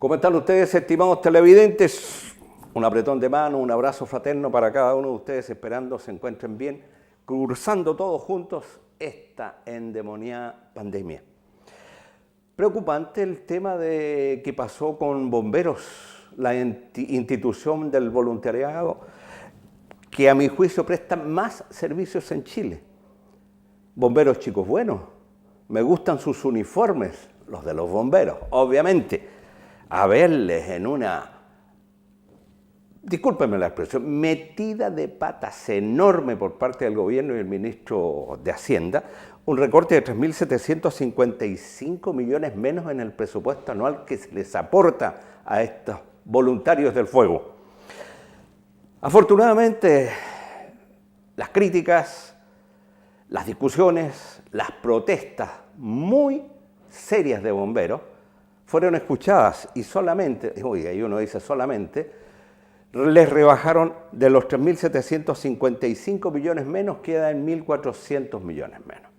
¿Cómo están ustedes, estimados televidentes? Un apretón de mano, un abrazo fraterno para cada uno de ustedes, esperando se encuentren bien, cruzando todos juntos esta endemoniada pandemia. Preocupante el tema de que pasó con bomberos, la institución del voluntariado, que a mi juicio presta más servicios en Chile. Bomberos chicos buenos, me gustan sus uniformes, los de los bomberos, obviamente. A verles en una, discúlpenme la expresión, metida de patas enorme por parte del gobierno y el ministro de Hacienda, un recorte de 3.755 millones menos en el presupuesto anual que se les aporta a estos voluntarios del fuego. Afortunadamente, las críticas, las discusiones, las protestas muy serias de bomberos fueron escuchadas y solamente, y uno dice solamente, les rebajaron de los 3.755 millones menos, queda en 1.400 millones menos.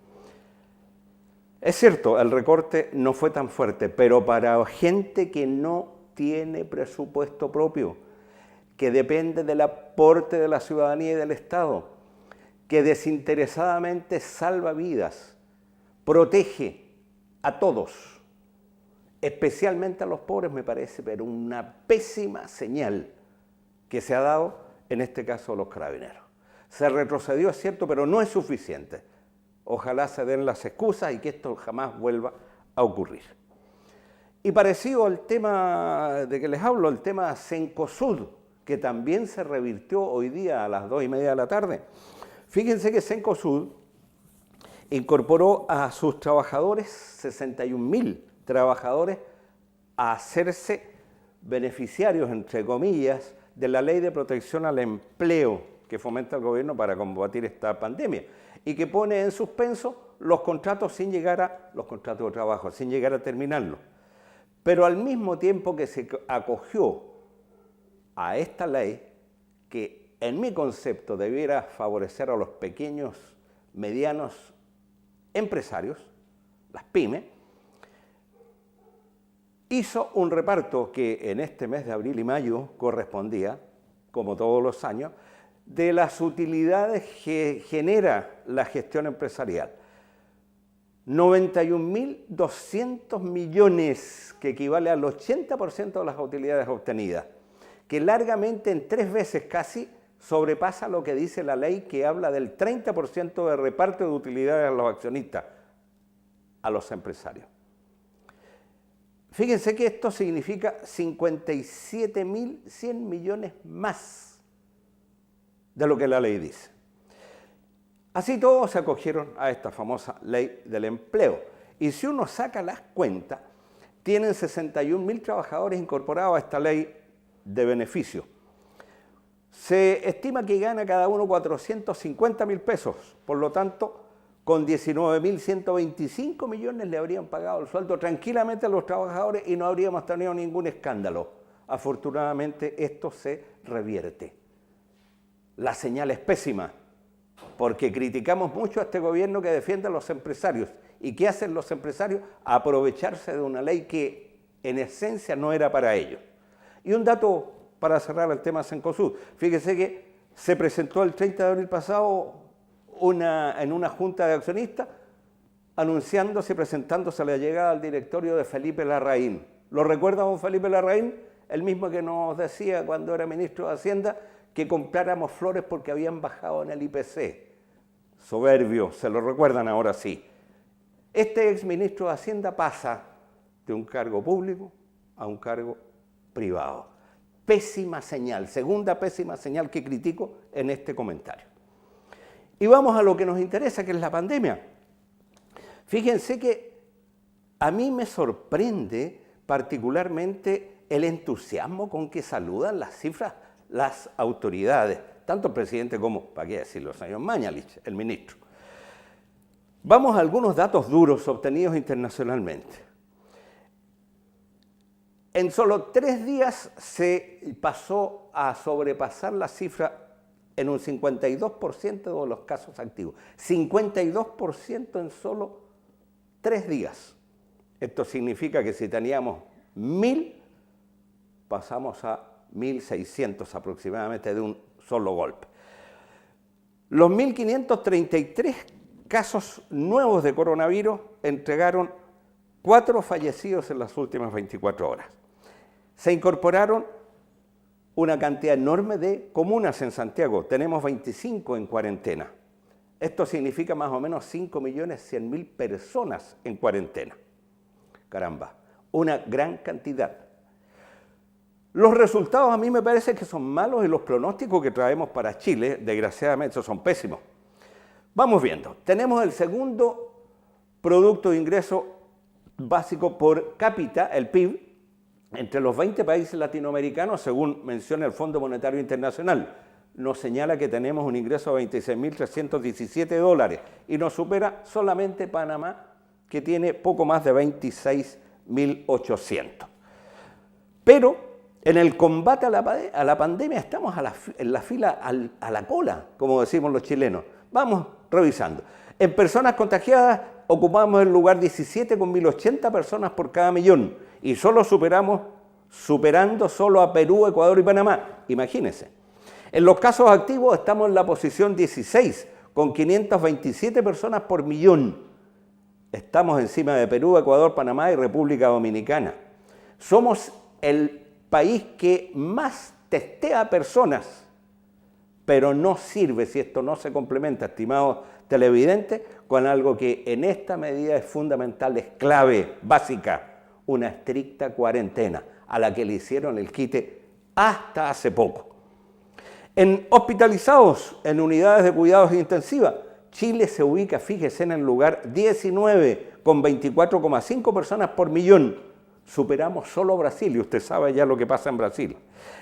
Es cierto, el recorte no fue tan fuerte, pero para gente que no tiene presupuesto propio, que depende del aporte de la ciudadanía y del Estado, que desinteresadamente salva vidas, protege a todos, especialmente a los pobres, me parece, pero una pésima señal que se ha dado en este caso a los carabineros. Se retrocedió, es cierto, pero no es suficiente. Ojalá se den las excusas y que esto jamás vuelva a ocurrir. Y parecido al tema de que les hablo, el tema Cencosud, que también se revirtió hoy día a las 2:30 de la tarde. Fíjense que Cencosud incorporó a sus trabajadores, 61.000 trabajadores, a hacerse beneficiarios, entre comillas, de la Ley de Protección al Empleo que fomenta el gobierno para combatir esta pandemia y que pone en suspenso los contratos los contratos de trabajo, sin llegar a terminarlos. Pero al mismo tiempo que se acogió a esta ley, que en mi concepto debiera favorecer a los pequeños, medianos empresarios, las pymes, hizo un reparto que en este mes de abril y mayo correspondía, como todos los años, de las utilidades que genera la gestión empresarial. 91.200 millones, que equivale al 80% de las utilidades obtenidas, que largamente en 3 veces casi sobrepasa lo que dice la ley, que habla del 30% de reparto de utilidades a los accionistas, a los empresarios. Fíjense que esto significa 57.100 millones más de lo que la ley dice. Así todos se acogieron a esta famosa ley del empleo. Y si uno saca las cuentas, tienen 61.000 trabajadores incorporados a esta ley de beneficio. Se estima que gana cada uno 450.000 pesos, por lo tanto, con 19.125 millones le habrían pagado el sueldo tranquilamente a los trabajadores y no habríamos tenido ningún escándalo. Afortunadamente esto se revierte. La señal es pésima, porque criticamos mucho a este gobierno que defiende a los empresarios. ¿Y qué hacen los empresarios? Aprovecharse de una ley que en esencia no era para ellos. Y un dato para cerrar el tema Cencosud. Fíjese que se presentó el 30 de abril pasado en una junta de accionistas anunciándose y presentándose la llegada al directorio de Felipe Larraín. ¿Lo recuerda don Felipe Larraín? El mismo que nos decía cuando era ministro de Hacienda que compráramos flores porque habían bajado en el IPC. Soberbio, se lo recuerdan ahora sí. Este exministro de Hacienda pasa de un cargo público a un cargo privado. Pésima señal, segunda pésima señal que critico en este comentario. Y vamos a lo que nos interesa, que es la pandemia. Fíjense que a mí me sorprende particularmente el entusiasmo con que saludan las cifras las autoridades, tanto el presidente como, para qué decirlo, el señor Mañalich, el ministro. Vamos a algunos datos duros obtenidos internacionalmente. En solo 3 días se pasó a sobrepasar la cifra en un 52% de los casos activos. 52% en solo 3 días. Esto significa que si teníamos 1.000 pasamos a 1.600 aproximadamente de un solo golpe. Los 1.533 casos nuevos de coronavirus entregaron 4 fallecidos en las últimas 24 horas. Se incorporaron una cantidad enorme de comunas en Santiago. Tenemos 25 en cuarentena. Esto significa más o menos 5.100.000 personas en cuarentena. Caramba, una gran cantidad. Los resultados a mí me parece que son malos y los pronósticos que traemos para Chile, desgraciadamente, son pésimos. Vamos viendo. Tenemos el segundo Producto de Ingreso Básico por cápita, el PIB, entre los 20 países latinoamericanos, según menciona el Fondo Monetario Internacional. Nos señala que tenemos un ingreso de $26.317 y nos supera solamente Panamá, que tiene poco más de 26.800. Pero en el combate a la pandemia estamos en la fila, a la cola, como decimos los chilenos. Vamos revisando. En personas contagiadas ocupamos el lugar 17 con 1.080 personas por cada millón y superando solo a Perú, Ecuador y Panamá. Imagínense. En los casos activos estamos en la posición 16 con 527 personas por millón. Estamos encima de Perú, Ecuador, Panamá y República Dominicana. Somos el país que más testea personas, pero no sirve si esto no se complementa, estimados televidentes, con algo que en esta medida es fundamental, es clave, básica, una estricta cuarentena, a la que le hicieron el quite hasta hace poco. En hospitalizados en unidades de cuidados intensivos, Chile se ubica, fíjese, en el lugar 19, con 24,5 personas por millón. Superamos solo Brasil, y usted sabe ya lo que pasa en Brasil.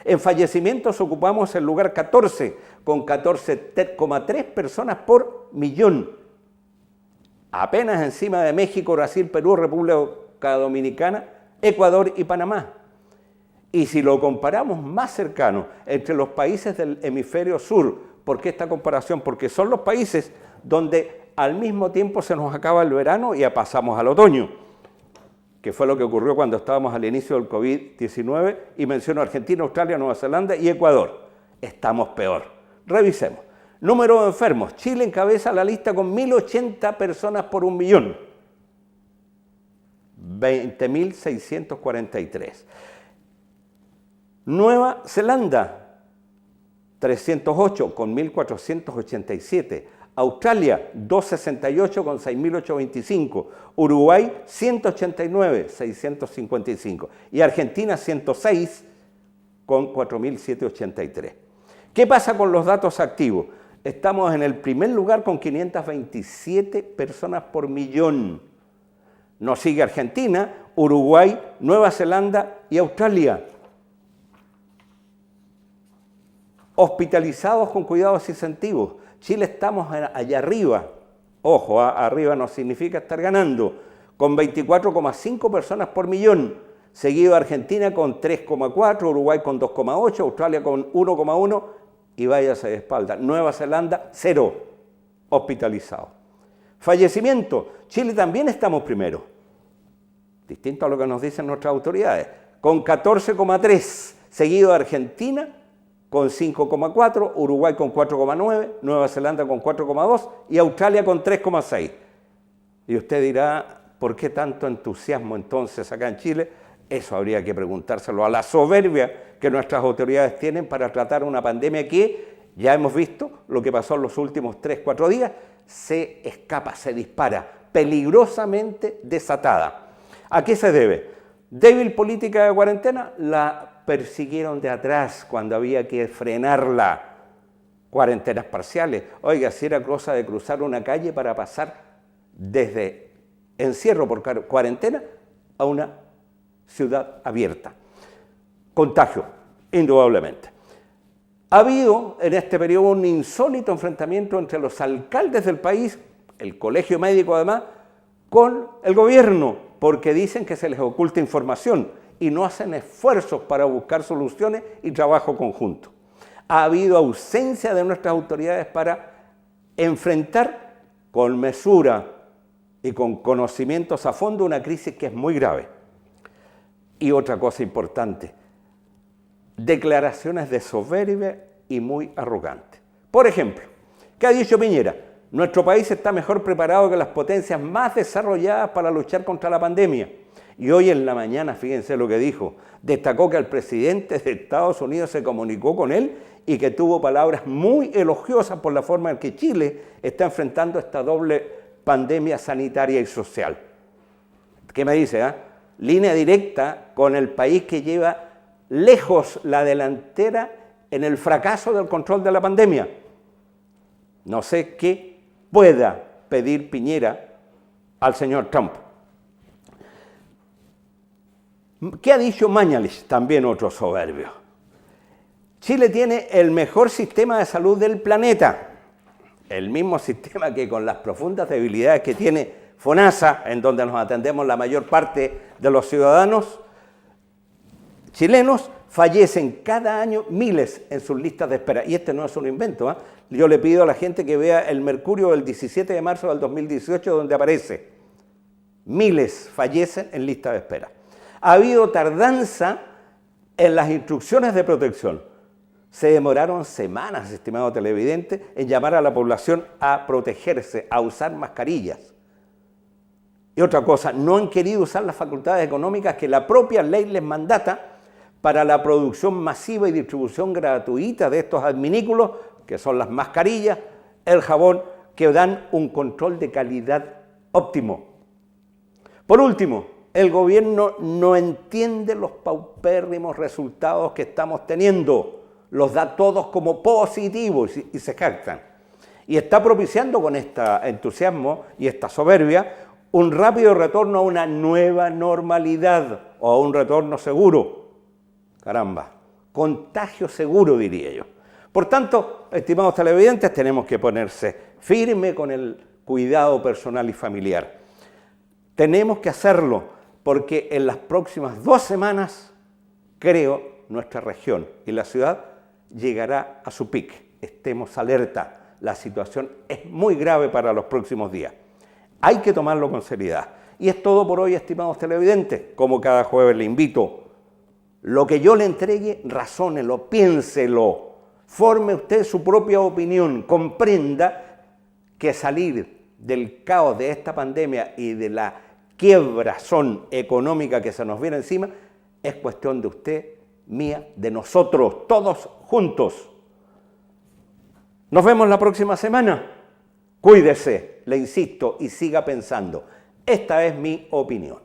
En fallecimientos ocupamos el lugar 14, con 14,3 personas por millón. Apenas encima de México, Brasil, Perú, República Dominicana, Ecuador y Panamá. Y si lo comparamos más cercano entre los países del hemisferio sur, ¿por qué esta comparación? Porque son los países donde al mismo tiempo se nos acaba el verano y ya pasamos al otoño, que fue lo que ocurrió cuando estábamos al inicio del COVID-19, y menciono Argentina, Australia, Nueva Zelanda y Ecuador. Estamos peor. Revisemos. Número de enfermos. Chile encabeza la lista con 1.080 personas por un millón. 20.643. Nueva Zelanda, 308 con 1.487. Australia, 268 con 6.825. Uruguay, 189, 655. Y Argentina, 106 con 4.783. ¿Qué pasa con los datos activos? Estamos en el primer lugar con 527 personas por millón. Nos sigue Argentina, Uruguay, Nueva Zelanda y Australia. Hospitalizados con cuidados intensivos. Chile estamos allá arriba. Ojo, arriba no significa estar ganando. Con 24,5 personas por millón. Seguido Argentina con 3,4, Uruguay con 2,8, Australia con 1,1 y váyase de espalda. Nueva Zelanda, 0 hospitalizados. Fallecimiento. Chile también estamos primero. Distinto a lo que nos dicen nuestras autoridades. Con 14,3. Seguido de Argentina con 5,4, Uruguay con 4,9, Nueva Zelanda con 4,2 y Australia con 3,6. Y usted dirá, ¿por qué tanto entusiasmo entonces acá en Chile? Eso habría que preguntárselo a la soberbia que nuestras autoridades tienen para tratar una pandemia que, ya hemos visto lo que pasó en los últimos 3-4 días, se escapa, se dispara, peligrosamente desatada. ¿A qué se debe? Débil política de cuarentena, la persiguieron de atrás cuando había que frenarla. Cuarentenas parciales. Oiga, si era cosa de cruzar una calle para pasar desde encierro por cuarentena a una ciudad abierta. Contagio, indudablemente. Ha habido en este periodo un insólito enfrentamiento entre los alcaldes del país, el colegio médico además, con el gobierno, porque dicen que se les oculta información y no hacen esfuerzos para buscar soluciones y trabajo conjunto. Ha habido ausencia de nuestras autoridades para enfrentar con mesura y con conocimientos a fondo una crisis que es muy grave. Y otra cosa importante, declaraciones de soberbia y muy arrogantes. Por ejemplo, ¿qué ha dicho Piñera? Nuestro país está mejor preparado que las potencias más desarrolladas para luchar contra la pandemia. Y hoy en la mañana, fíjense lo que dijo, destacó que el presidente de Estados Unidos se comunicó con él y que tuvo palabras muy elogiosas por la forma en que Chile está enfrentando esta doble pandemia sanitaria y social. ¿Qué me dice? Línea directa con el país que lleva lejos la delantera en el fracaso del control de la pandemia. No sé qué pueda pedir Piñera al señor Trump. ¿Qué ha dicho Mañalich? También otro soberbio. Chile tiene el mejor sistema de salud del planeta. El mismo sistema que con las profundas debilidades que tiene FONASA, en donde nos atendemos la mayor parte de los ciudadanos chilenos, fallecen cada año miles en sus listas de espera. Y este no es un invento. Yo le pido a la gente que vea el Mercurio del 17 de marzo del 2018, donde aparece miles fallecen en lista de espera. Ha habido tardanza en las instrucciones de protección. Se demoraron semanas, estimado televidente, en llamar a la población a protegerse, a usar mascarillas. Y otra cosa, no han querido usar las facultades económicas que la propia ley les mandata para la producción masiva y distribución gratuita de estos adminículos, que son las mascarillas, el jabón, que dan un control de calidad óptimo. Por último, el gobierno no entiende los paupérrimos resultados que estamos teniendo. Los da todos como positivos y se jactan. Y está propiciando con este entusiasmo y esta soberbia un rápido retorno a una nueva normalidad o a un retorno seguro. Caramba, contagio seguro, diría yo. Por tanto, estimados televidentes, tenemos que ponerse firme con el cuidado personal y familiar. Tenemos que hacerlo porque en las próximas 2 semanas, creo, nuestra región y la ciudad llegará a su pico. Estemos alerta. La situación es muy grave para los próximos días. Hay que tomarlo con seriedad. Y es todo por hoy, estimados televidentes. Como cada jueves le invito, lo que yo le entregue, razónelo, piénselo. Forme usted su propia opinión. Comprenda que salir del caos de esta pandemia y de la quiebrazón económica que se nos viene encima es cuestión de usted, mía, de nosotros, todos juntos. Nos vemos la próxima semana. Cuídese, le insisto, y siga pensando. Esta es mi opinión.